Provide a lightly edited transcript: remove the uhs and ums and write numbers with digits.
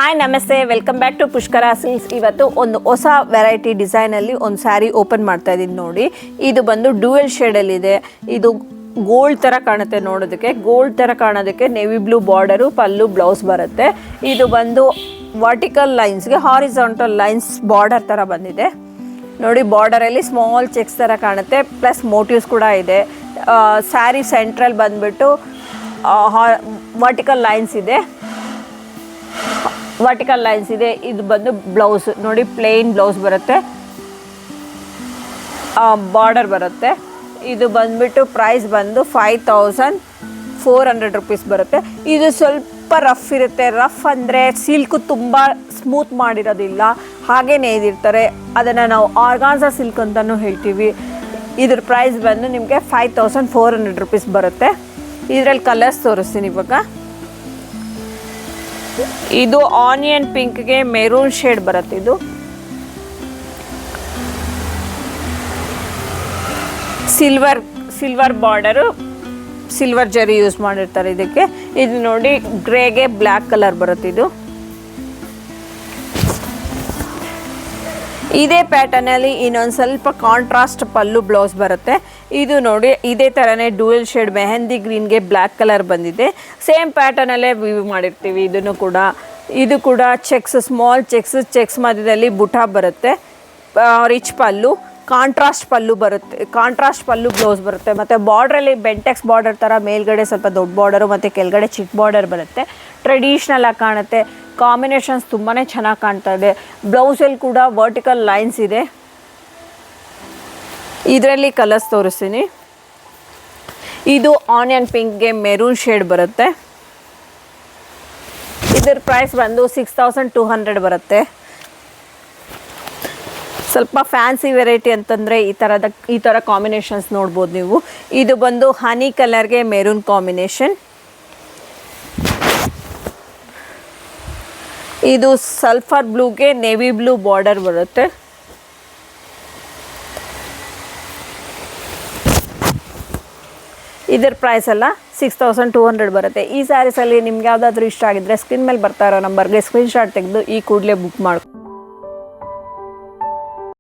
Hi ನಮಸ್ತೆ, welcome back to Pushkara Silks. ಇವತ್ತು ಒಂದು ಹೊಸ ವೆರೈಟಿ ಡಿಸೈನಲ್ಲಿ ಒಂದು ಸ್ಯಾರಿ ಓಪನ್ ಮಾಡ್ತಾ ಇದ್ದೀನಿ ನೋಡಿ. ಇದು ಬಂದು ಡ್ಯೂಯಲ್ ಶೇಡಲ್ಲಿದೆ. ಇದು ಗೋಲ್ಡ್ ಥರ ಕಾಣುತ್ತೆ, ನೋಡೋದಕ್ಕೆ ಗೋಲ್ಡ್ ಥರ ಕಾಣೋದಕ್ಕೆ ನೇವಿ ಬ್ಲೂ ಬಾರ್ಡರು, ಪಲ್ಲು, ಬ್ಲೌಸ್ ಬರುತ್ತೆ. ಇದು ಬಂದು ವರ್ಟಿಕಲ್ ಲೈನ್ಸ್ಗೆ ಹಾರಿಜಾಂಟಲ್ ಲೈನ್ಸ್ ಬಾರ್ಡರ್ ಥರ ಬಂದಿದೆ ನೋಡಿ. ಬಾರ್ಡರಲ್ಲಿ ಸ್ಮಾಲ್ ಚೆಕ್ಸ್ ಥರ ಕಾಣುತ್ತೆ, ಪ್ಲಸ್ ಮೋಟಿವ್ಸ್ ಕೂಡ ಇದೆ. ಸ್ಯಾರಿ ಸೆಂಟ್ರಲ್ ಬಂದುಬಿಟ್ಟು ವರ್ಟಿಕಲ್ ಲೈನ್ಸ್ ಇದೆ. ಇದು ಬಂದು ಬ್ಲೌಸ್ ನೋಡಿ, ಪ್ಲೇನ್ ಬ್ಲೌಸ್ ಬರುತ್ತೆ, ಬಾರ್ಡರ್ ಬರುತ್ತೆ. ಇದು ಬಂದ್ಬಿಟ್ಟು ಪ್ರೈಸ್ ಬಂದು 5400 ರುಪೀಸ್ ಬರುತ್ತೆ. ಇದು ಸ್ವಲ್ಪ ರಫ್ ಇರುತ್ತೆ. ರಫ್ ಅಂದರೆ ಸಿಲ್ಕು ತುಂಬ ಸ್ಮೂತ್ ಮಾಡಿರೋದಿಲ್ಲ, ಹಾಗೇ ನೇಯ್ದಿರ್ತಾರೆ. ಅದನ್ನು ನಾವು ಆರ್ಗಾನ್ಸಾ ಸಿಲ್ಕ್ ಅಂತಲೂ ಹೇಳ್ತೀವಿ. ಇದ್ರ ಪ್ರೈಸ್ ಬಂದು ನಿಮಗೆ 5400 ರುಪೀಸ್ ಬರುತ್ತೆ. ಇದರಲ್ಲಿ ಕಲರ್ಸ್ ತೋರಿಸ್ತೀನಿ ಇವಾಗ. ಇದು ಆನಿಯನ್ ಪಿಂಕ್ಗೆ ಮೆರೂನ್ ಶೇಡ್ ಬರುತ್ತೆ. ಇದು ಸಿಲ್ವರ್ ಬಾರ್ಡರು, ಸಿಲ್ವರ್ ಜರಿ ಯೂಸ್ ಮಾಡಿರ್ತಾರೆ ಇದಕ್ಕೆ. ಇದು ನೋಡಿ ಗ್ರೇಗೆ ಬ್ಲ್ಯಾಕ್ ಕಲರ್ ಬರುತ್ತೆ. ಇದು ಇದೇ ಪ್ಯಾಟರ್ನಲ್ಲಿ ಇನ್ನೊಂದು ಸ್ವಲ್ಪ ಕಾಂಟ್ರಾಸ್ಟ್ ಪಲ್ಲು ಬ್ಲೌಸ್ ಬರುತ್ತೆ. ಇದು ನೋಡಿ ಇದೇ ಥರನೇ ಡ್ಯೂಯಲ್ ಶೇಡ್ ಮೆಹಂದಿ ಗ್ರೀನ್ಗೆ ಬ್ಲ್ಯಾಕ್ ಕಲರ್ ಬಂದಿದೆ. ಸೇಮ್ ಪ್ಯಾಟರ್ನಲ್ಲೇ ವ್ಯೂ ಮಾಡಿರ್ತೀವಿ ಇದನ್ನು ಕೂಡ. ಇದು ಕೂಡ ಚೆಕ್ಸ್, ಸ್ಮಾಲ್ ಚೆಕ್ಸ್ ಮಧ್ಯದಲ್ಲಿ ಬುಟ್ಟ ಬರುತ್ತೆ. ರಿಚ್ ಪಲ್ಲು, ಕಾಂಟ್ರಾಸ್ಟ್ ಪಲ್ಲು ಬರುತ್ತೆ, ಕಾಂಟ್ರಾಸ್ಟ್ ಪಲ್ಲು ಬ್ಲೌಸ್ ಬರುತ್ತೆ. ಮತ್ತು ಬಾರ್ಡ್ರಲ್ಲಿ ಬೆಂಟೆಕ್ಸ್ ಬಾರ್ಡರ್ ಥರ ಮೇಲ್ಗಡೆ ಸ್ವಲ್ಪ ದೊಡ್ಡ ಬಾರ್ಡರು ಮತ್ತು ಕೆಳಗಡೆ ಚಿಕ್ಕ ಬಾರ್ಡರ್ ಬರುತ್ತೆ. ಟ್ರೆಡಿಷ್ನಲ್ ಆಗಿ ಕಾಣುತ್ತೆ. ಕಾಂಬಿನೇಷನ್ಸ್ ತುಂಬಾ ಚೆನ್ನಾಗಿ ಕಾಣ್ತಾ ಇದೆ. ಬ್ಲೌಸಲ್ಲಿ ಕೂಡ ವರ್ಟಿಕಲ್ ಲೈನ್ಸ್ ಇದೆ. ಇದರಲ್ಲಿ ಕಲರ್ಸ್ ತೋರಿಸ್ತೀನಿ. ಇದು ಆನಿಯನ್ ಪಿಂಕ್ಗೆ ಮೆರೂನ್ ಶೇಡ್ ಬರುತ್ತೆ. ಇದರ ಪ್ರೈಸ್ ಬಂದು 6200 ಬರುತ್ತೆ. ಸ್ವಲ್ಪ ಫ್ಯಾನ್ಸಿ ವೆರೈಟಿ ಅಂತಂದರೆ ಈ ಥರ ಕಾಂಬಿನೇಷನ್ಸ್ ನೋಡ್ಬೋದು ನೀವು. ಇದು ಬಂದು ಹನಿ ಕಲರ್ಗೆ ಮೆರೂನ್ ಕಾಂಬಿನೇಷನ್. ಇದು ಸಲ್ಫರ್ ಬ್ಲೂಗೆ ನೇವಿ ಬ್ಲೂ ಬಾರ್ಡರ್ ಬರುತ್ತೆ. ಇದರ ಪ್ರೈಸ್ ಎಲ್ಲ 6200 ಬರುತ್ತೆ. ಈ ಸ್ಯಾರೀಸಲ್ಲಿ ನಿಮ್ಗೆ ಯಾವುದಾದ್ರೂ ಇಷ್ಟ ಆಗಿದ್ದರೆ ಸ್ಕ್ರೀನ್ ಮೇಲೆ ಬರ್ತಾ ಇರೋ ನಂಬರ್ಗೆ ಸ್ಕ್ರೀನ್ಶಾಟ್ ತೆಗೆದು ಈ ಕೂಡಲೇ ಬುಕ್ ಮಾಡ್ಕೊ.